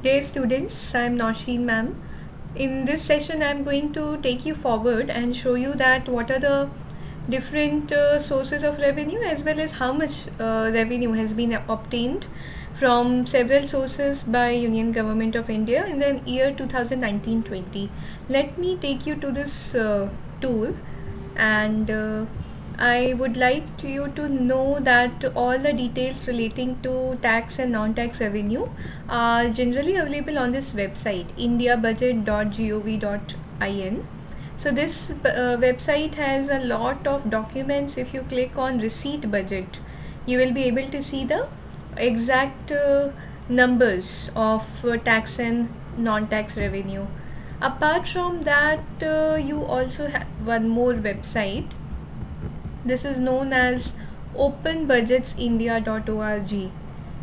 Dear students, I am Nausheen ma'am. In this session, I am going to take you forward and show you that what are the different sources of revenue as well as how much revenue has been obtained from several sources by Union Government of India in the year 2019-20. Let me take you to this tour and I would like you to know that all the details relating to tax and non-tax revenue are generally available on this website indiabudget.gov.in. So this website has a lot of documents. If you click on receipt budget, you will be able to see the exact numbers of tax and non-tax revenue. Apart from that, you also have one more website. This is known as openbudgetsindia.org.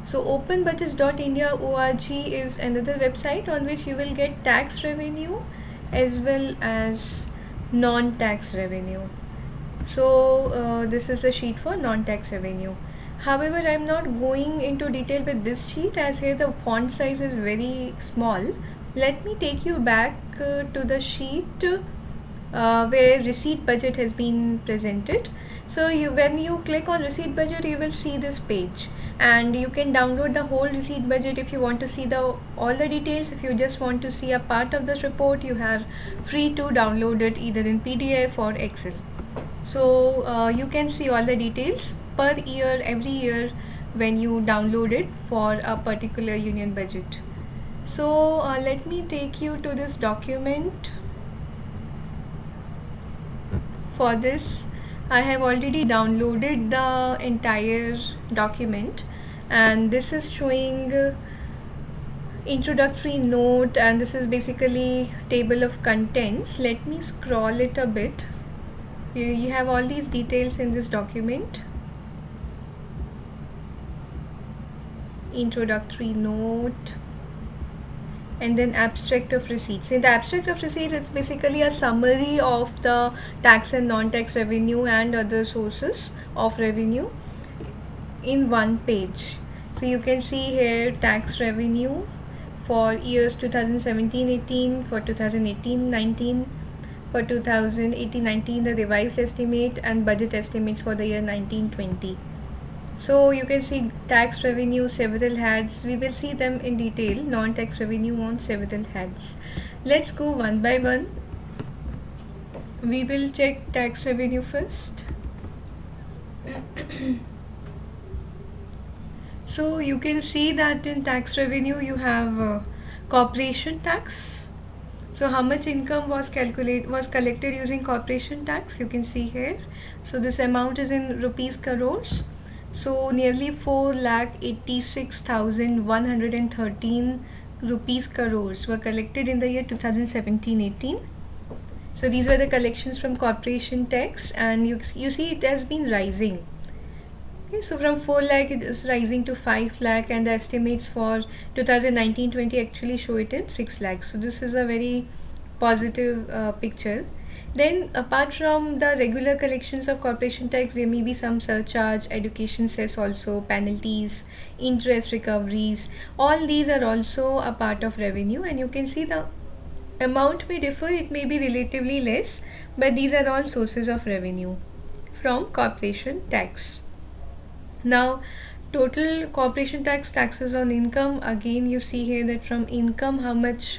So openbudgets.india.org is another website on which you will get tax revenue as well as non-tax revenue. So this is a sheet for non-tax revenue. However, I am not going into detail with this sheet as here the font size is very small. Let me take you back to the sheet where receipt budget has been presented. So when you click on receipt budget, you will see this page and you can download the whole receipt budget if you want to see all the details. If you just want to see a part of this report, you are free to download it either in PDF or Excel. So you can see all the details per year, every year when you download it for a particular union budget. So let me take you to this document. For this, I have already downloaded the entire document and this is showing introductory note, and this is basically table of contents. Let me scroll it a bit. You have all these details in this document. Introductory note and then abstract of receipts. In the abstract of receipts, it's basically a summary of the tax and non-tax revenue and other sources of revenue in one page. So you can see here tax revenue for years 2017-18, for 2018-19, for 2018-19 the revised estimate, and budget estimates for the year 19-20. So you can see tax revenue, several heads. We will see them in detail. Non-tax revenue on several heads. Let's go one by one. We will check tax revenue first. So you can see that in tax revenue you have corporation tax. So how much income was collected using corporation tax? You can see here. So this amount is in rupees crores. So nearly 4,86,113 rupees crores were collected in the year 2017-18. So these were the collections from corporation tax, and you see it has been rising. Okay, so from 4 lakh it is rising to 5 lakh, and the estimates for 2019-20 actually show it in 6 lakhs. So this is a very positive picture. Then apart from the regular collections of corporation tax, there may be some surcharge, education cess also, penalties, interest recoveries. All these are also a part of revenue, and you can see the amount may differ. It may be relatively less, but these are all sources of revenue from corporation tax. Now total corporation taxes on income, again you see here that from income how much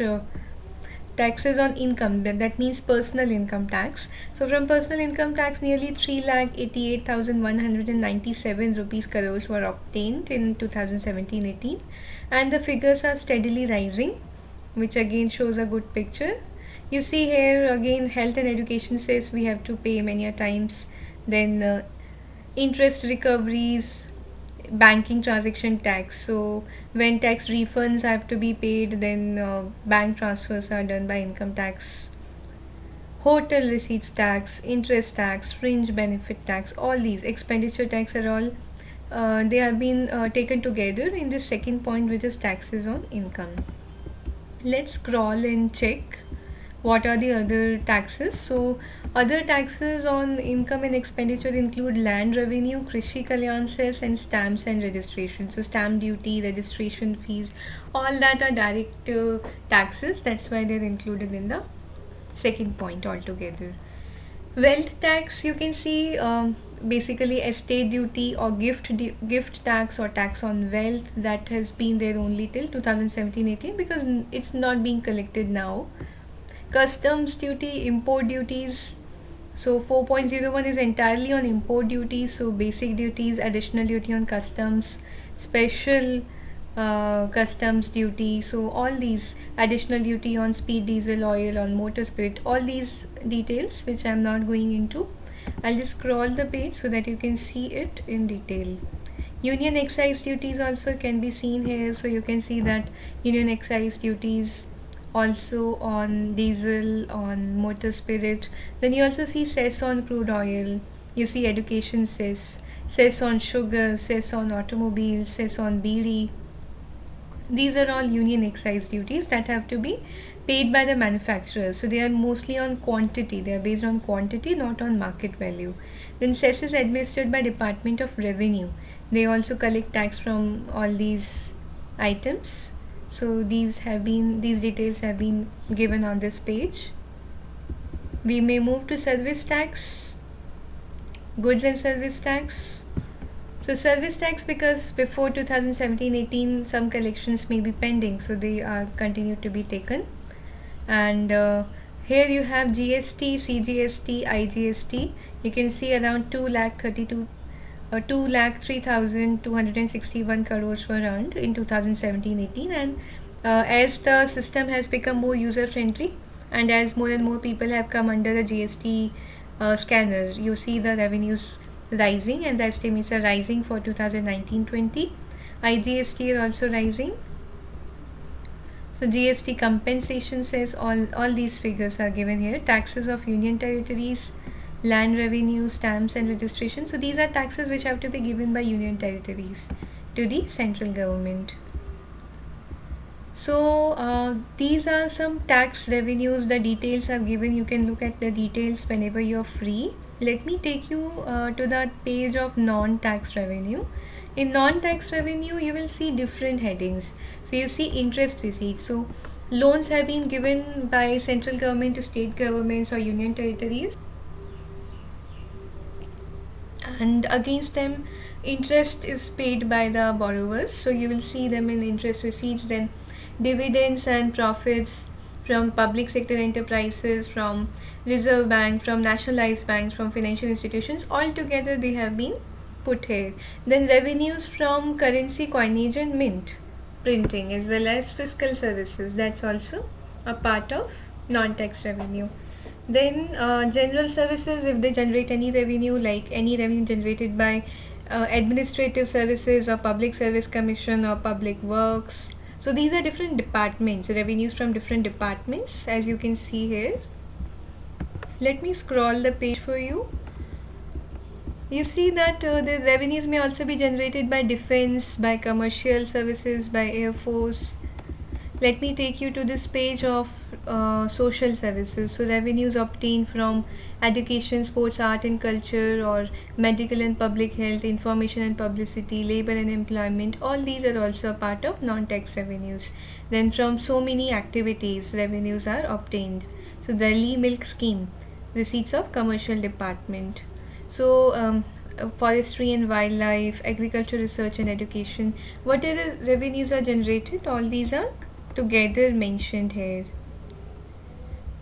taxes on income, that means personal income tax. So from personal income tax, nearly 3,88,197 rupees crores were obtained in 2017-18, and the figures are steadily rising, which again shows a good picture. You see here again health and education says we have to pay many a times. Then interest recoveries, banking transaction tax. So when tax refunds have to be paid, then bank transfers are done by income tax. Hotel receipts tax, interest tax, fringe benefit tax, all these expenditure tax are all they have been taken together in this second point, which is taxes on income. Let's scroll and check what are the other taxes. So other taxes on income and expenditure include land revenue, Krishi Kalyan cess, and stamps and registration. So stamp duty, registration fees, all that are direct taxes. That's why they're included in the second point altogether. Wealth tax, you can see, basically estate duty or gift tax or tax on wealth, that has been there only till 2017-18 because it's not being collected now. Customs duty, import duties. So 4.01 is entirely on import duties. So basic duties, additional duty on customs, special customs duty. So all these, additional duty on speed diesel oil, on motor spirit, all these details which I'm not going into. I'll just scroll the page so that you can see it in detail. Union excise duties also can be seen here. So you can see that union excise duties also on diesel, on motor spirit. Then you also see cess on crude oil. You see education cess, cess on sugar, cess on automobiles, cess on bidi. These are all union excise duties that have to be paid by the manufacturers. So they are mostly on quantity. They are based on quantity, not on market value. Then cess is administered by Department of Revenue. They also collect tax from all these items. So these details have been given on this page. We may move to service tax, goods and service tax. So service tax, because before 2017-18 some collections may be pending, so they are continued to be taken. And here you have GST, CGST, IGST. You can see around 2,03,261 crores were earned in 2017-18, and as the system has become more user friendly and as more and more people have come under the GST scanner, you see the revenues rising, and the estimates are rising for 2019-20. IGST is also rising. So GST compensation says all these figures are given here. Taxes of union territories, land revenue, stamps and registration. So these are taxes which have to be given by union territories to the central government. So these are some tax revenues. The details are given. You can look at the details whenever you're free. Let me take you to that page of non-tax revenue. In non-tax revenue, you will see different headings. So you see interest receipts. So loans have been given by central government to state governments or union territories, and against them interest is paid by the borrowers. So you will see them in interest receipts. Then dividends and profits from public sector enterprises, from Reserve Bank, from nationalized banks, from financial institutions, all together they have been put here. Then revenues from currency coinage and mint printing, as well as fiscal services, that's also a part of non-tax revenue. Then general services, if they generate any revenue, like any revenue generated by administrative services or public service commission or public works. So these are different departments, revenues from different departments, as you can see here. Let me scroll the page for you. You see that the revenues may also be generated by defense, by commercial services, by Air Force. Let me take you to this page of social services. So revenues obtained from education, sports, art and culture, or medical and public health, information and publicity, labor and employment, all these are also a part of non-tax revenues. Then from so many activities, revenues are obtained. So Delhi Milk Scheme, receipts of commercial department. So forestry and wildlife, agriculture, research and education, whatever revenues are generated, all these are together mentioned here.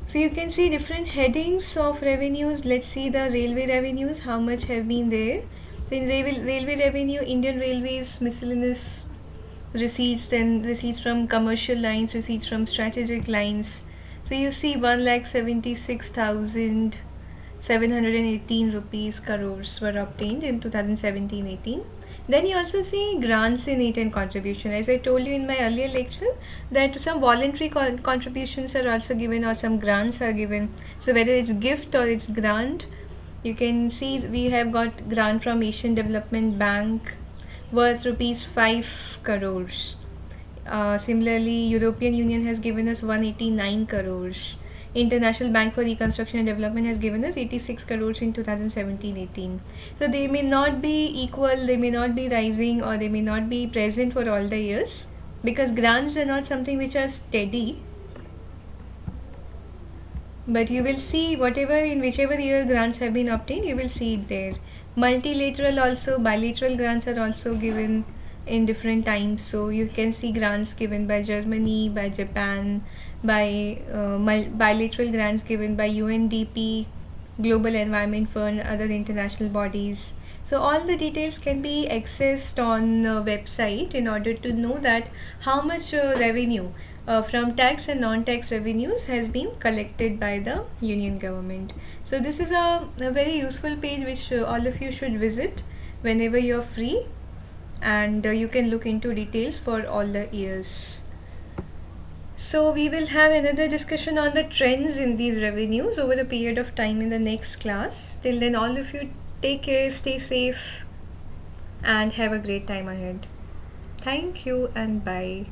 So you can see different headings of revenues. Let's see the railway revenues, how much have been there. So in railway revenue, Indian Railways miscellaneous receipts, then receipts from commercial lines, receipts from strategic lines. So you see 1,76,718 rupees crores were obtained in 2017-18. Then you also see grants in it and contribution. As I told you in my earlier lecture, that some voluntary contributions are also given, or some grants are given. So whether it's gift or it's grant, you can see we have got grant from Asian Development Bank worth rupees 5 crores. Similarly, European Union has given us 189 crores. International Bank for Reconstruction and Development has given us 86 crores in 2017-18. So they may not be equal, they may not be rising, or they may not be present for all the years, because grants are not something which are steady. But you will see whatever in whichever year grants have been obtained, you will see it there. Multilateral also, bilateral grants are also given in different times. So you can see grants given by Germany, by Japan, by bilateral grants given by UNDP, Global Environment Fund, other international bodies. So all the details can be accessed on website in order to know that how much revenue from tax and non-tax revenues has been collected by the union government. So this is a very useful page which all of you should visit whenever you're free, and you can look into details for all the years. So we will have another discussion on the trends in these revenues over a period of time in the next class. Till then, all of you take care, stay safe, and have a great time ahead. Thank you and bye.